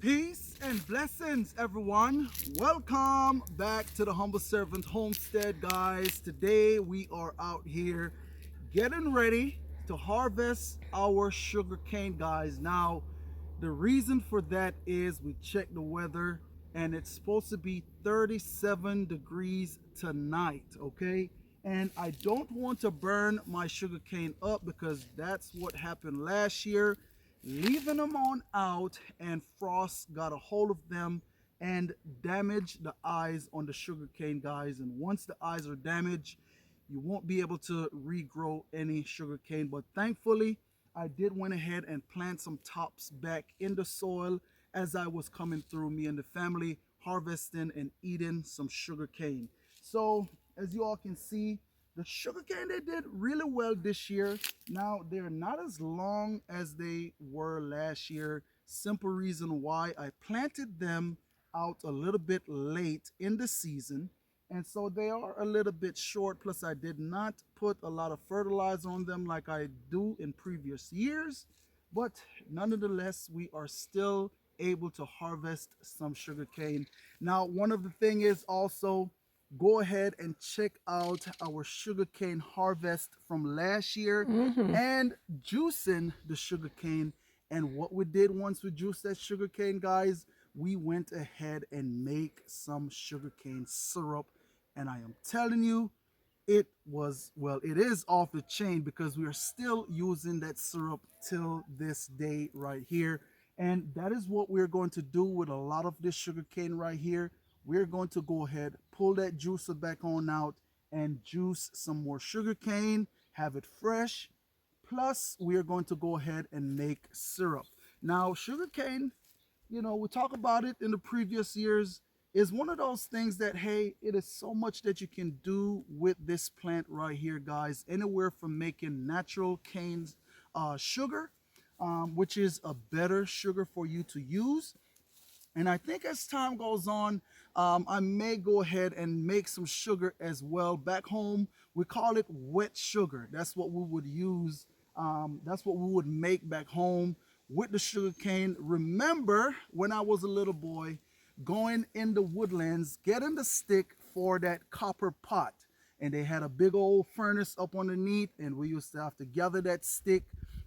Peace and blessings, everyone. Welcome back to the Humble Servant Homestead, guys. Today we are out here getting ready to harvest our sugar cane, guys. Now, the reason for that is we checked the weather and it's supposed to be 37 degrees tonight, okay? And I don't want to burn my sugar cane up because that's what happened last year, leaving them on out, and frost got a hold of them and damaged the eyes on the sugar cane, guys. And once the eyes are damaged, you won't be able to regrow any sugar cane. But thankfully, I did went ahead and plant some tops back in the soil as I was coming through, me and the family harvesting and eating some sugar cane. So as you all can see, the sugar cane, they did really well this year. Now, they're not as long as they were last year. Simple reason why: I planted them out a little bit late in the season, and so they are a little bit short. Plus, I did not put a lot of fertilizer on them like I do in previous years. But nonetheless, we are still able to harvest some sugar cane. Now, one of the thing is also, go ahead and check out our sugarcane harvest from last year and juicing the sugarcane. And what we did once we juiced that sugarcane, guys, we went ahead and make some sugarcane syrup. And I am telling you, it was, well, it is off the chain because we are still using that syrup till this day right here. And that is what we're going to do with a lot of this sugarcane right here. We're going to go ahead, pull that juicer back on out and juice some more sugar cane, have it fresh. Plus, we're going to go ahead and make syrup. Now, sugar cane, we talk about it in the previous years, is one of those things that, hey, it is so much that you can do with this plant right here, guys. Anywhere from making natural canes sugar, which is a better sugar for you to use. And I think as time goes on, I may go ahead and make some sugar as well. Back home, we call it wet sugar. That's what we would use. That's what we would make back home with the sugar cane. Remember when I was a little boy, going in the woodlands, getting the stick for that copper pot. And they had a big old furnace up underneath, and we used to have to gather that stick,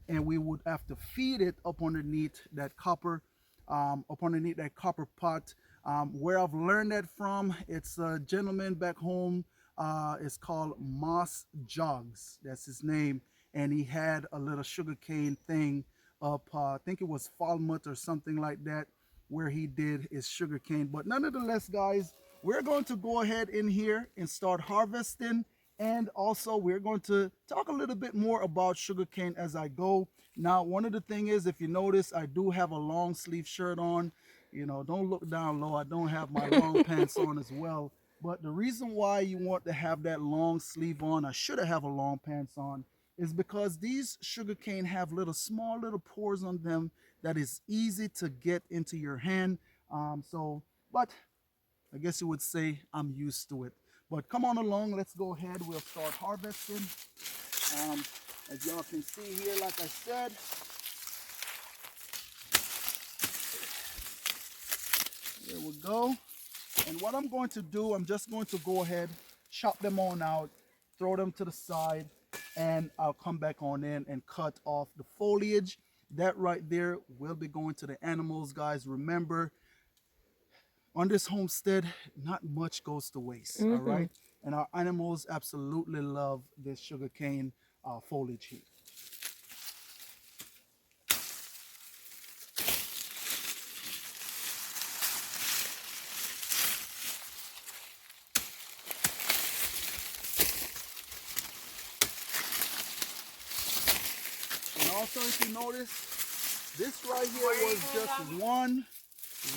and we would have to feed it up underneath that copper pot. Where I've learned that from, it's a gentleman back home. It's called Moss Jogs. That's his name. And he had a little sugarcane thing up, I think it was Falmouth or something like that, where he did his sugarcane. But nonetheless, guys, we're going to go ahead in here and start harvesting. And also, we're going to talk a little bit more about sugarcane as I go. Now, one of the things is, if you notice, I do have a long sleeve shirt on. Don't look down low. I don't have my long pants on as well. But the reason why you want to have that long sleeve on, I should have a long pants on, is because these sugarcane have small little pores on them that is easy to get into your hand. But I guess you would say I'm used to it. But come on along, let's go ahead. We'll start harvesting. As y'all can see here, like I said, there we go. And what I'm going to do, I'm just going to go ahead, chop them on out, throw them to the side, and I'll come back on in and cut off the foliage. That right there will be going to the animals, guys. Remember, on this homestead, not much goes to waste, all right? And our animals absolutely love this sugarcane foliage here. And also, if you notice, this right here was just one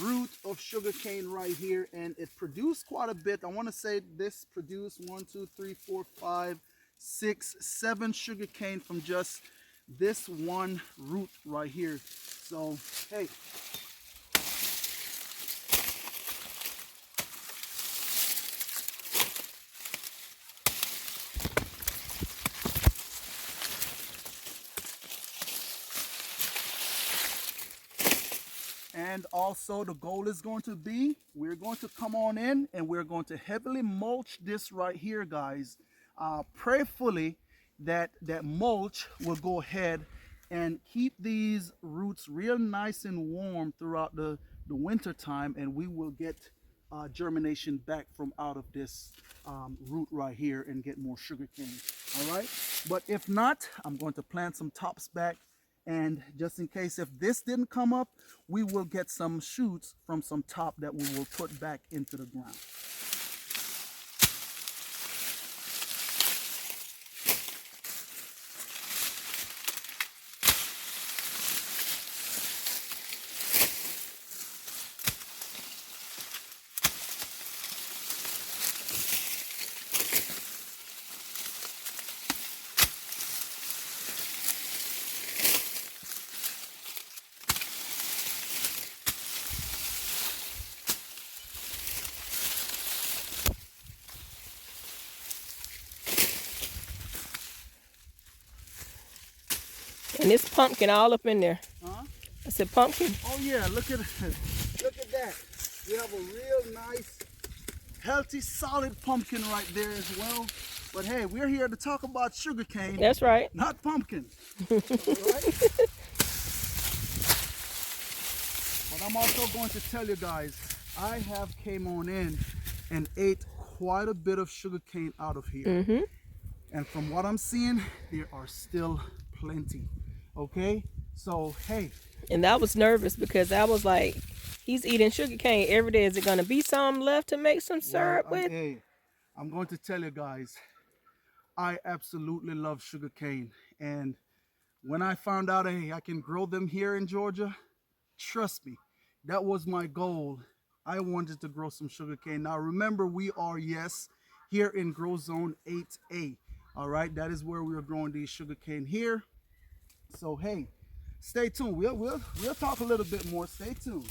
root of sugarcane right here, and it produced quite a bit. I want to say this produced 7 sugarcane from just this one root right here. So hey, And also the goal is going to be, we're going to come on in and we're going to heavily mulch this right here, guys. Prayerfully that mulch will go ahead and keep these roots real nice and warm throughout the winter time, and we will get germination back from out of this root right here and get more sugarcane. All right, but if not, I'm going to plant some tops back, and just in case if this didn't come up, we will get some shoots from some top that we will put back into the ground. And it's pumpkin all up in there. Huh? I said pumpkin. Oh yeah, look at that. We have a real nice, healthy, solid pumpkin right there as well. But hey, we're here to talk about sugarcane. That's right. Not pumpkin. All right? But I'm also going to tell you guys, I have came on in and ate quite a bit of sugarcane out of here. Mm-hmm. And from what I'm seeing, there are still plenty. Okay, so hey. And I was nervous because I was like, he's eating sugarcane every day. Is it going to be some left to make some syrup with? Hey, I'm going to tell you guys, I absolutely love sugarcane. And when I found out, hey, I can grow them here in Georgia, trust me, that was my goal. I wanted to grow some sugarcane. Now remember, we are, yes, here in Grow Zone 8A. All right, that is where we are growing these sugarcane here. So hey, stay tuned. We'll talk a little bit more. Stay tuned.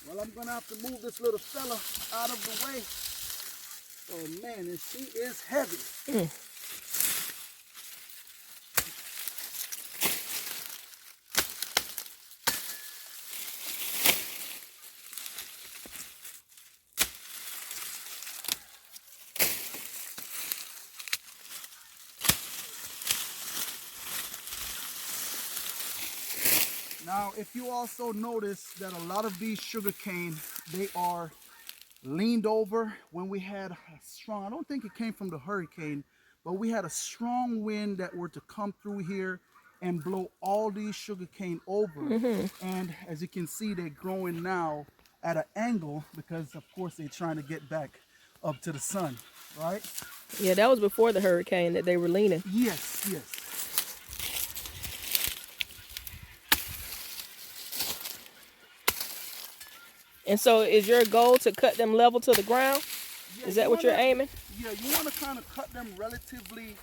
Well, I'm gonna have to move this little fella out of the way. Oh man, and she is heavy. Now, if you also notice that a lot of these sugarcane, they are leaned over. When we had a strong, I don't think it came from the hurricane, but we had a strong wind that were to come through here and blow all these sugarcane over. And as you can see, they're growing now at an angle because of course they're trying to get back up to the sun, right? Yeah, that was before the hurricane that they were leaning. Yes, yes. And so is your goal to cut them level to the ground? Yeah, is that what you're aiming? Yeah, you want to kind of cut them relatively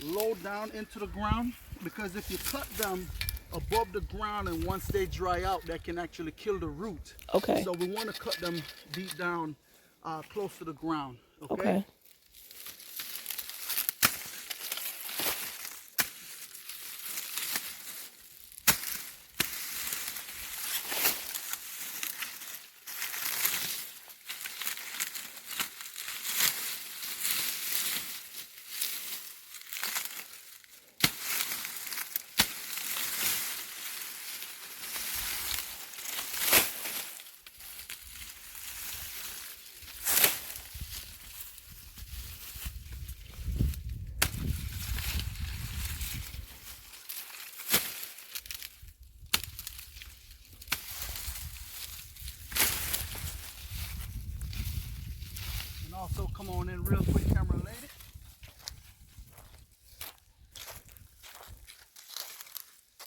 low down into the ground, because if you cut them above the ground and once they dry out, that can actually kill the root. Okay. So we want to cut them deep down close to the ground. Okay. Also, come on in real quick, camera lady.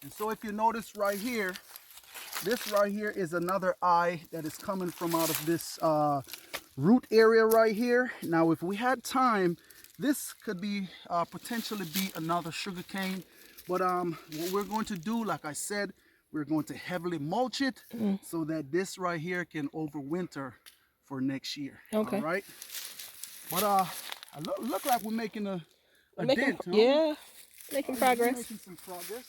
And so if you notice right here, this right here is another eye that is coming from out of this root area right here. Now, if we had time, this could be potentially be another sugarcane. But what we're going to do, like I said, we're going to heavily mulch it so that this right here can overwinter for next year. Okay. All right. But look like we're making a dent, huh? Yeah. Making progress. Making some progress.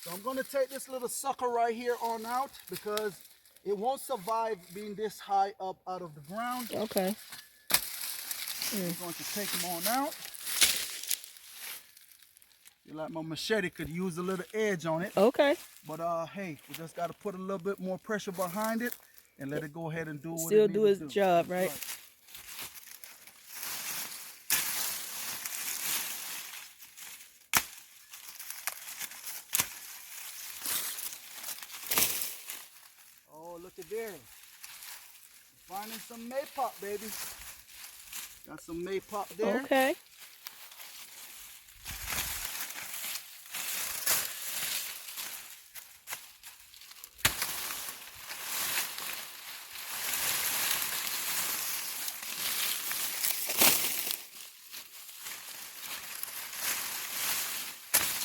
So I'm going to take this little sucker right here on out because it won't survive being this high up out of the ground. Okay. I'm going to take them on out. Feel like my machete could use a little edge on it. Okay. But hey, we just got to put a little bit more pressure behind it and let it go ahead and do what Still it do needs its to do. job, right? Oh, look at there. Finding some maypop, baby. Got some maypop there. Okay.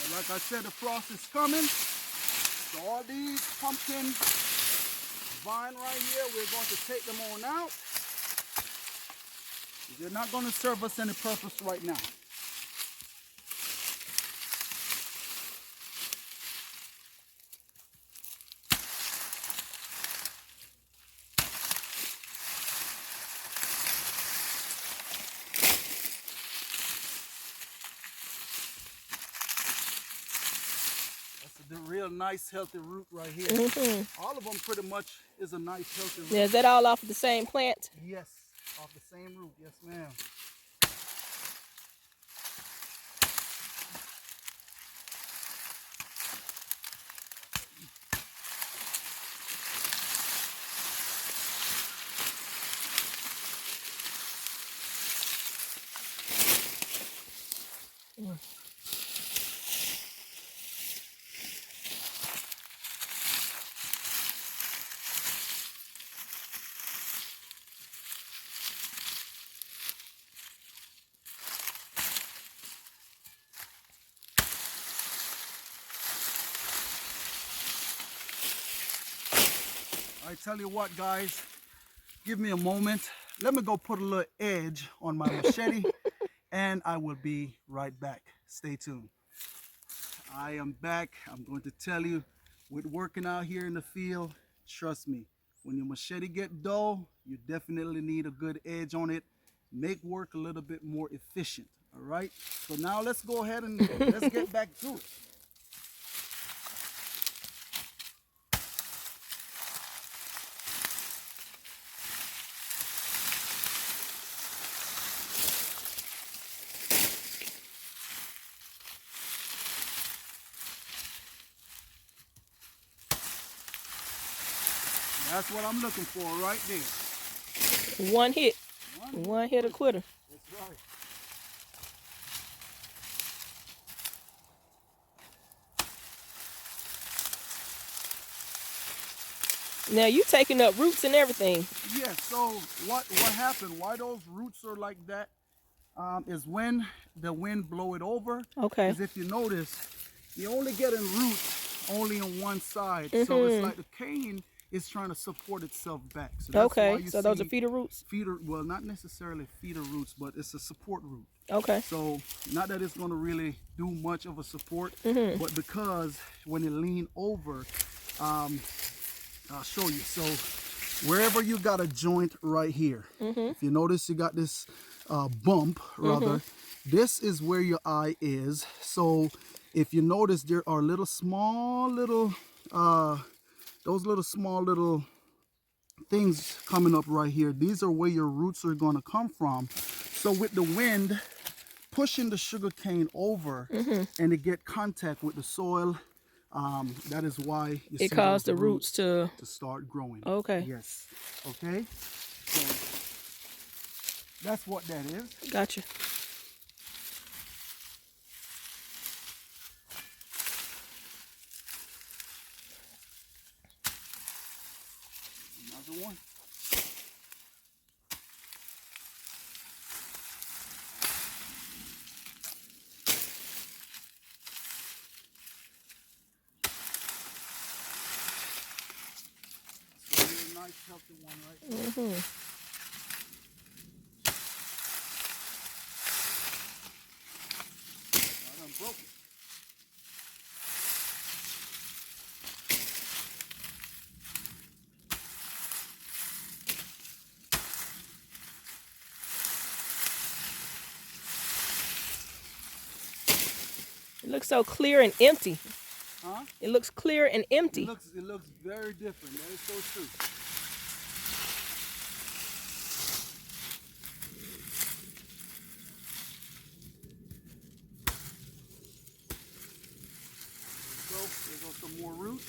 And like I said, the frost is coming. So all these pumpkin vine right here, we're going to take them on out. They're not going to serve us any purpose right now. That's a real nice healthy root right here. All of them pretty much is a nice healthy root. Yeah, is that all off of the same plant? Yes, off the same root. Yes, ma'am. I tell you what, guys, give me a moment. Let me go put a little edge on my machete and I will be right back. Stay tuned. I am back. I'm going to tell you, with working out here in the field, trust me, when your machete get dull, you definitely need a good edge on it. Make work a little bit more efficient, all right? So now let's go ahead and let's get back to it. That's what I'm looking for right there. One hit. One hit a quitter. That's right. Now you taking up roots and everything. Yeah, so what happened, why those roots are like that, is when the wind blow it over. Okay. Because if you notice, you're only getting roots only on one side. So it's like the cane is trying to support itself back. So that's why you so see those are feeder roots? Feeder, well, not necessarily feeder roots, but it's a support root. Okay. So not that it's going to really do much of a support, but because when it lean over, I'll show you. So wherever you got a joint right here, if you notice you got this bump rather, this is where your eye is. So if you notice, there are little small little those little small little things coming up right here. These are where your roots are going to come from. So with the wind pushing the sugar cane over and to get contact with the soil, that is why you see caused the those roots to start growing. Okay. Yes. Okay. So that's what that is. Gotcha. Another one. Nice healthy one right there. I done broken. It looks so clear and empty. Huh? It looks clear and empty. It looks very different. That is so true. So there goes some more roots.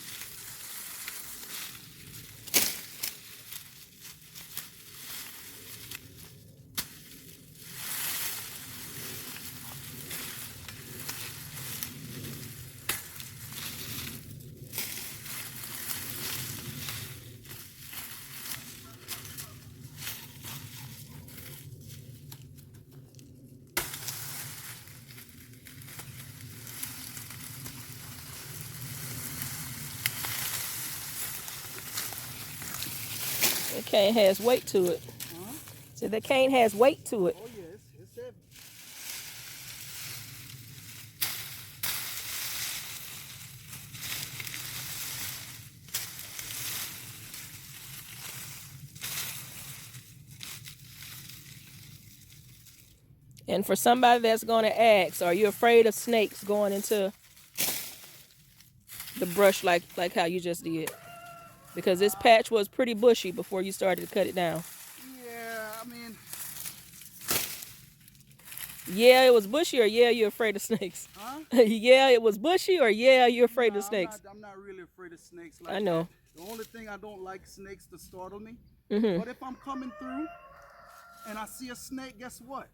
The cane has weight to it. Huh? So the cane has weight to it. Oh yes, it's heavy. And for somebody that's going to ask, are you afraid of snakes going into the brush like how you just did? Because this patch was pretty bushy before you started to cut it down. Yeah, I mean, Yeah, it was bushy, or yeah, you're afraid of snakes? huh? Yeah, it was bushy, or yeah, you're afraid Nah, of snakes? I'm not really afraid of snakes like I know. that. The only thing I don't like snakes to startle me. Mm-hmm. But if I'm coming through and I see a snake, guess what?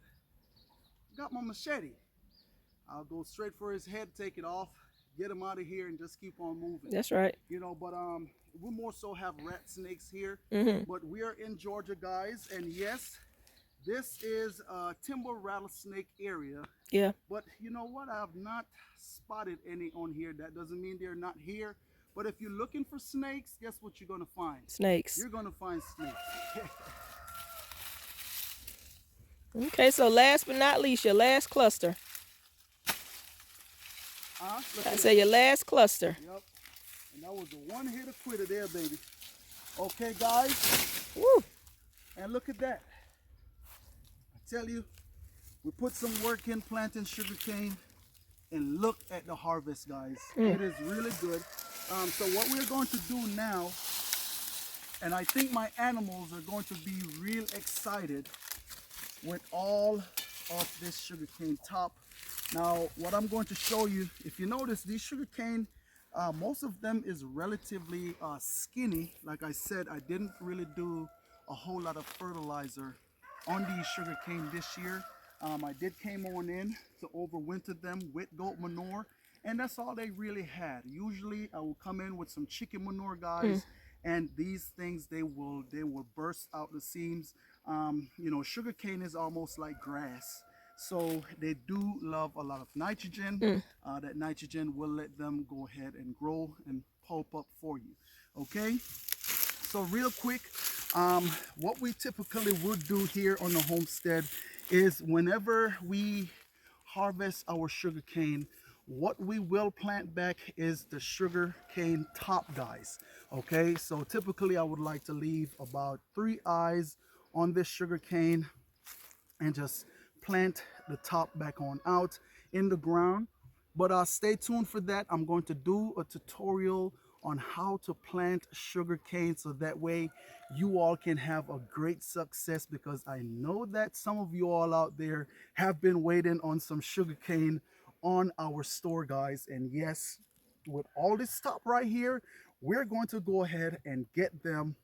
Got my machete. I'll go straight for his head, take it off, get him out of here, and just keep on moving. That's right. You know, but we more so have rat snakes here. Mm-hmm. But we are in Georgia, guys, and yes, this is a timber rattlesnake area. Yeah. But you know what? I have not spotted any on here. That doesn't mean they're not here. But if you're looking for snakes, guess what you're going to find? Snakes. You're going to find snakes. Okay, so last but not least, your last cluster. I say your last cluster. Yep. And that was a one-hitter quitter there, baby. Okay, guys. Woo. And look at that. I tell you, we put some work in planting sugarcane, and look at the harvest, guys. It is really good. So what we're going to do now, and I think my animals are going to be real excited with all of this sugarcane top. Now, what I'm going to show you, if you notice, these sugarcane, most of them is relatively skinny. Like I said, I didn't really do a whole lot of fertilizer on these sugarcane this year. I did came on in to overwinter them with goat manure, and that's all they really had. Usually I will come in with some chicken manure, guys, and these things, they will burst out the seams. You know, sugarcane is almost like grass, so they do love a lot of nitrogen. That nitrogen will let them go ahead and grow and pulp up for you. Okay, so real quick, what we typically would do here on the homestead is whenever we harvest our sugarcane, what we will plant back is the sugarcane top, guys. Okay, so typically I would like to leave about 3 eyes on this sugarcane and just plant the top back on out in the ground. But stay tuned for that. I'm going to do a tutorial on how to plant sugarcane, so that way you all can have a great success, because I know that some of you all out there have been waiting on some sugarcane on our store, guys. And yes, with all this stuff right here, we're going to go ahead and get them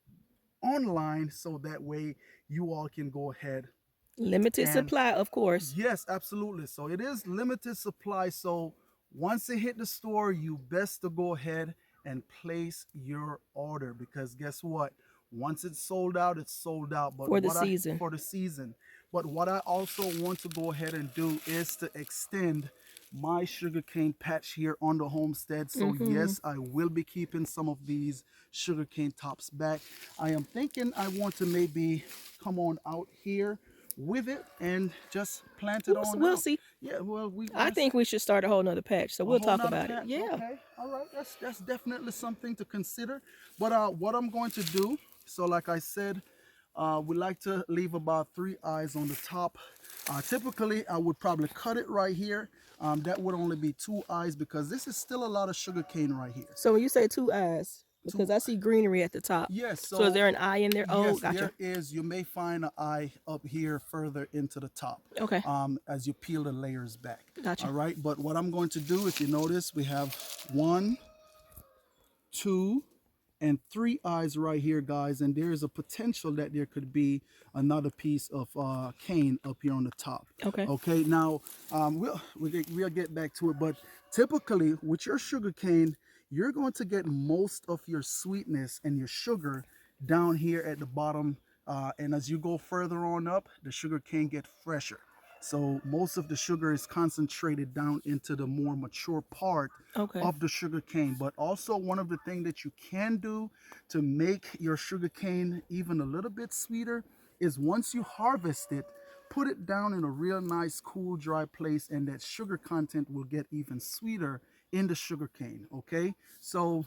online, so that way you all can go ahead. Limited supply, of course. Yes, absolutely. So it is limited supply. So once it hit the store, you best to go ahead and place your order, because guess what? Once it's sold out, it's sold out. But For the season. For the season. But what I also want to go ahead and do is to extend my sugarcane patch here on the homestead. So yes, I will be keeping some of these sugarcane tops back. I am thinking I want to maybe come on out here with it and just plant it on We'll out. see. Yeah, well, I think we should start a whole nother patch, so we'll talk about it. Yeah. Okay, all right, that's definitely something to consider. But what I'm going to do, so like I said, we like to leave about 3 eyes on the top. Typically, I would probably cut it right here. That would only be 2 eyes because this is still a lot of sugarcane right here. So when you say 2 eyes, because I see greenery at the top. Yes. So is there an eye in there? Oh, yes, gotcha. there is. You may find an eye up here further into the top. Okay. As you peel the layers back. Gotcha. All right. But what I'm going to do, if you notice, we have 1, 2, and 3 eyes right here, guys. And there is a potential that there could be another piece of cane up here on the top. Okay. Okay. Now we'll get back to it, but typically with your sugar cane, you're going to get most of your sweetness and your sugar down here at the bottom, and as you go further on up, the sugar cane get fresher. So most of the sugar is concentrated down into the more mature part of the sugar cane. But also one of the things that you can do to make your sugar cane even a little bit sweeter is once you harvest it, put it down in a real nice, cool, dry place, and that sugar content will get even sweeter in the sugar cane. Okay, so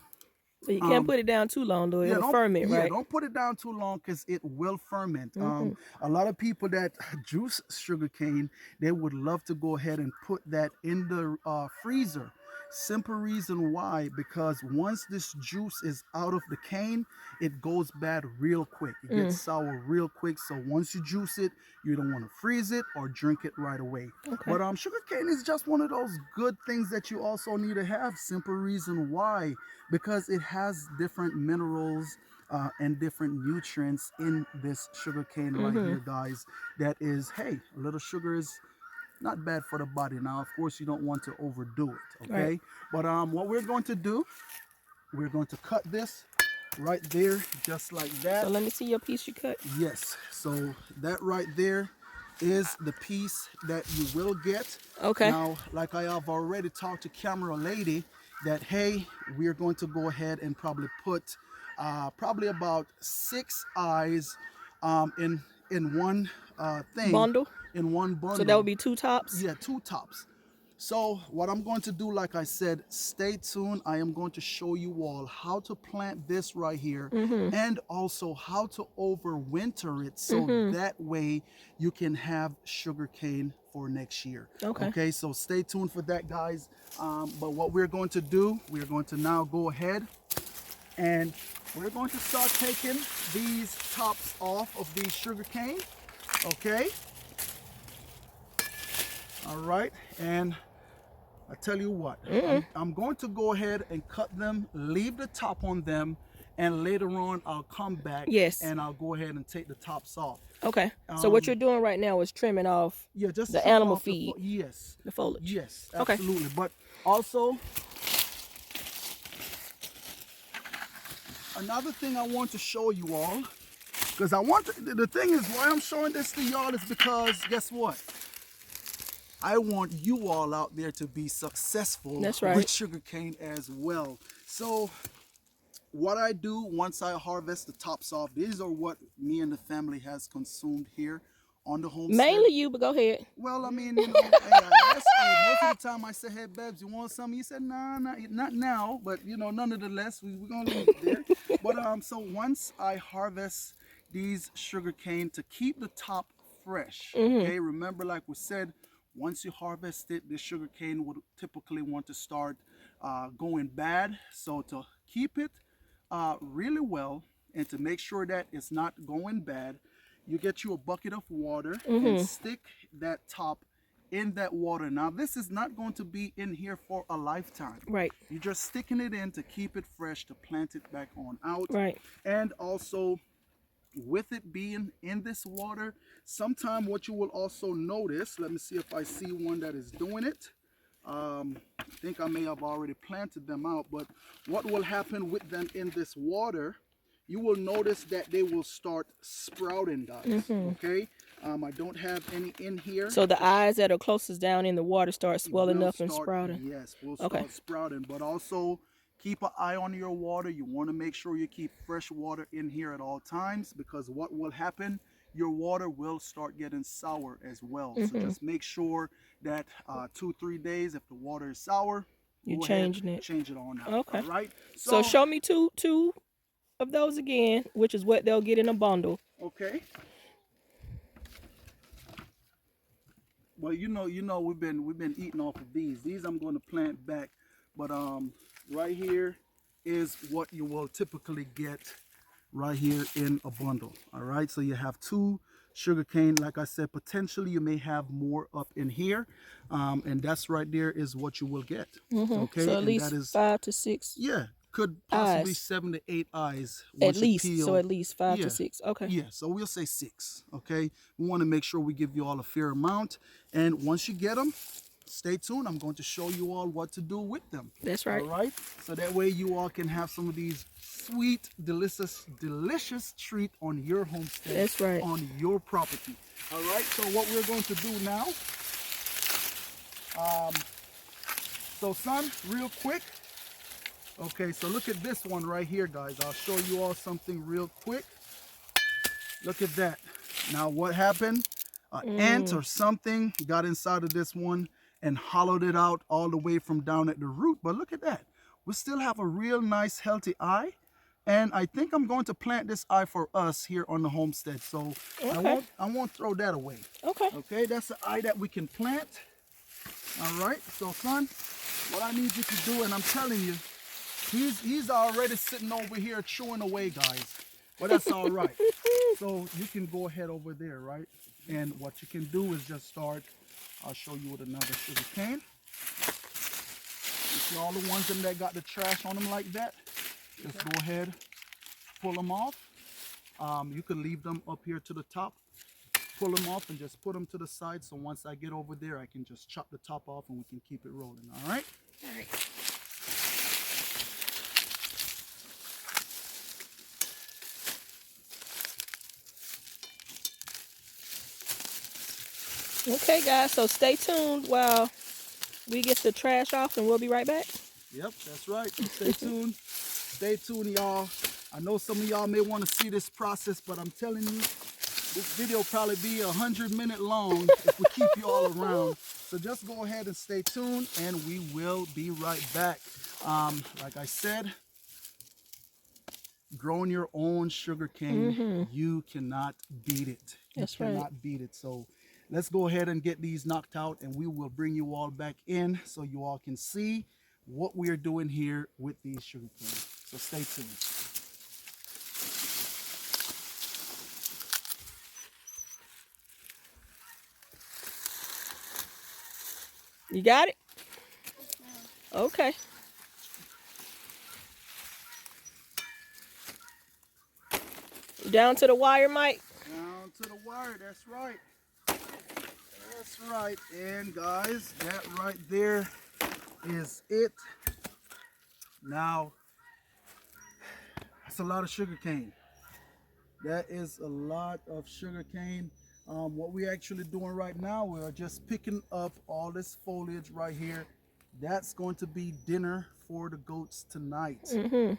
you can't put it down too long, though. It'll ferment, right? Yeah, don't put it down too long because it will ferment. A lot of people that juice sugar cane, they would love to go ahead and put that in the freezer. Simple reason why, because once this juice is out of the cane, it goes bad real quick. It gets sour real quick. So once you juice it, you don't want to freeze it or drink it right away. But sugar cane is just one of those good things that you also need to have. Simple reason why, because it has different minerals and different nutrients in this sugar cane right here, guys. That is, hey, a little sugar is not bad for the body. Now, of course, you don't want to overdo it, okay? Right. But what we're going to do, we're going to cut this right there, just like that. So let me see your piece you cut. Yes. So that right there is the piece that you will get. Okay. Now, like I have already talked to camera lady, that hey, we're going to go ahead and probably put probably about 6 eyes in one thing. Bundle? In one bundle. So that would be 2 tops? Yeah, 2 tops. So what I'm going to do, like I said, stay tuned. I am going to show you all how to plant this right here and also how to overwinter it so that way you can have sugar cane for next year. Okay, so stay tuned for that, guys. But what we're going to do, we're going to now go ahead and we're going to start taking these tops off of these sugar cane. Okay. All right, and I tell you what, I'm going to go ahead and cut them, leave the top on them, and later on I'll come back and I'll go ahead and take the tops off. Okay, so what you're doing right now is trimming off just the animal feed. The foliage. Yes, absolutely. But also, another thing I want to show you all, because the thing is why I'm showing this to y'all is because guess what? I want you all out there to be successful with sugarcane as well. So what I do once I harvest the tops off, these are what me and the family has consumed here on the homestead. Mainly you, but go ahead. Well, I mean, you know, most of the time I say, hey, Babs, you want something? You said, nah, not now, but, you know, nonetheless, we're going to leave it there. But so once I harvest these sugarcane to keep the top fresh, okay, remember, like we said, once you harvest it, the sugar cane would typically want to start going bad. So to keep it really well and to make sure that it's not going bad, you get you a bucket of water and stick that top in that water. Now, this is not going to be in here for a lifetime. Right. You're just sticking it in to keep it fresh, to plant it back on out. Right. And also, with it being in this water, sometime what you will also notice, let me see if I see one that is doing it. I think I may have already planted them out, but what will happen with them in this water, you will notice that they will start sprouting, guys. Okay, I don't have any in here. So the eyes that are closest down in the water start swelling up and sprouting. Yes, will start sprouting, but also keep an eye on your water. You want to make sure you keep fresh water in here at all times, because what will happen, your water will start getting sour as well. So just make sure that 2-3 days, if the water is sour, You go ahead, changing it. change it on out. Okay. All right. So show me two of those again, which is what they'll get in a bundle. Okay. Well, you know, we've been eating off of these. These I'm going to plant back, but right here is what you will typically get right here in a bundle. All right, so you have 2 sugarcane. Like I said, potentially you may have more up in here, and that's right there is what you will get. Okay, So at and least that is 5 to 6. yeah, could possibly eyes. 7 to 8 eyes At once least. you peel. So at least 5 Yeah. to 6. Okay. Yeah, so we'll say 6. Okay, we want to make sure we give you all a fair amount, and once you get them, stay tuned. I'm going to show you all what to do with them. That's right. All right, so that way you all can have some of these sweet, delicious treat on your homestead. That's right. On your property. All right, so what we're going to do now, so son, real quick. Okay, so look at this one right here, guys. I'll show you all something real quick. Look at that. Now what happened? An ant or something got inside of this one and hollowed it out all the way from down at the root. But look at that. We still have a real nice healthy eye. And I think I'm going to plant this eye for us here on the homestead. So okay. I won't throw that away. Okay. Okay, that's an eye that we can plant. All right, so son, what I need you to do, and I'm telling you, he's already sitting over here chewing away, guys. But that's all right. So you can go ahead over there, right? And what you can do is just start. I'll show you with another sugar cane. You see all the ones that got the trash on them like that? Just go ahead, pull them off. You can leave them up here to the top. Pull them off and just put them to the side. So once I get over there, I can just chop the top off and we can keep it rolling. All right? All right. Okay, guys, so stay tuned while we get the trash off and we'll be right back. Yep, that's right. So stay tuned. Stay tuned, y'all. I know some of y'all may want to see this process, but I'm telling you, this video will probably be 100-minute long if we keep you all around. So just go ahead and stay tuned and we will be right back. Like I said, growing your own sugarcane, you cannot beat it. That's you right. cannot beat it. So let's go ahead and get these knocked out and we will bring you all back in so you all can see what we are doing here with these sugarcane. So stay tuned. You got it? Okay. Down to the wire, Mike? Down to the wire, that's right. That's right. And guys, that right there is it. Now, that's a lot of sugarcane. That is a lot of sugarcane. What we're actually doing right now, we're just picking up all this foliage right here. That's going to be dinner for the goats tonight.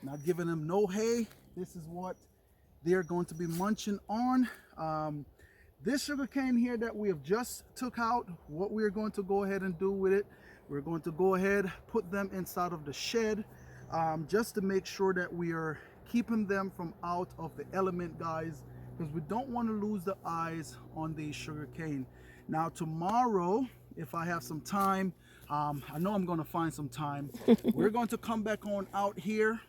Not giving them no hay. This is what they're going to be munching on. This sugarcane here that we have just took out, what we're going to go ahead and do with it, we're going to go ahead, put them inside of the shed, just to make sure that we are keeping them from out of the element, guys, because we don't want to lose the eyes on these sugarcane. Now tomorrow, if I have some time, I know I'm going to find some time, we're going to come back on out here,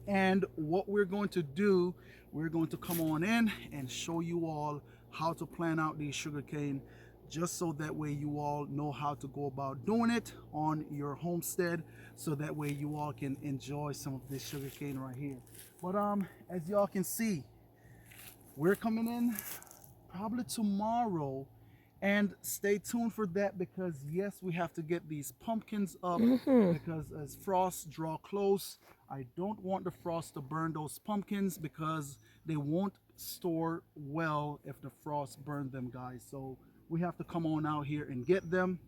and what we're going to do, we're going to come on in and show you all how to plan out these sugarcane, just so that way you all know how to go about doing it on your homestead, so that way you all can enjoy some of this sugarcane right here. But as y'all can see, we're coming in probably tomorrow, and stay tuned for that, because yes, we have to get these pumpkins up, because as frosts draw close, I don't want the frost to burn those pumpkins, because they won't store well if the frost burned them, guys. So we have to come on out here and get them.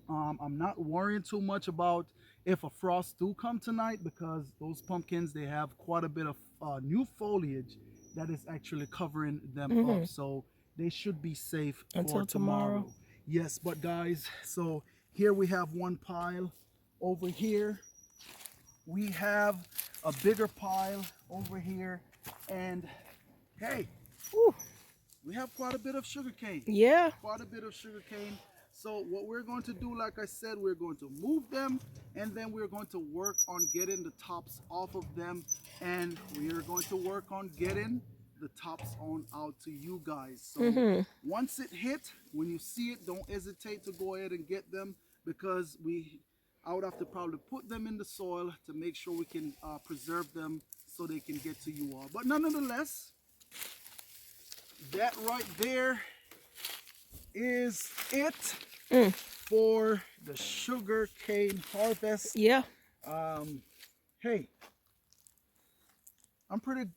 I'm not worrying too much about if a frost do come tonight, because those pumpkins, they have quite a bit of new foliage that is actually covering them up. So they should be safe Until for tomorrow. Yes, but guys, so here we have one pile. Over here, we have a bigger pile over here. And hey, Whew. we have quite a bit of sugarcane. Yeah. Quite a bit of sugarcane. So what we're going to do, like I said, we're going to move them, and then we're going to work on getting the tops off of them, and we are going to work on getting the tops on out to you guys. So once it hit, when you see it, don't hesitate to go ahead and get them, because I would have to probably put them in the soil to make sure we can preserve them so they can get to you all. But nonetheless, that right there is it for the sugar cane harvest. Yeah. Hey, I'm pretty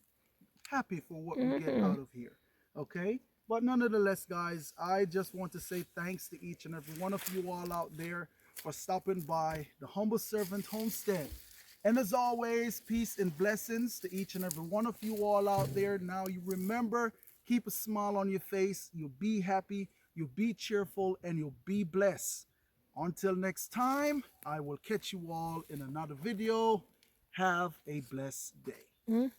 happy for what we get out of here. Okay, but nonetheless, guys, I just want to say thanks to each and every one of you all out there for stopping by the Humble Servant Homestead. And as always, peace and blessings to each and every one of you all out there. Now you remember, keep a smile on your face. You'll be happy, you'll be cheerful, and you'll be blessed. Until next time, I will catch you all in another video. Have a blessed day.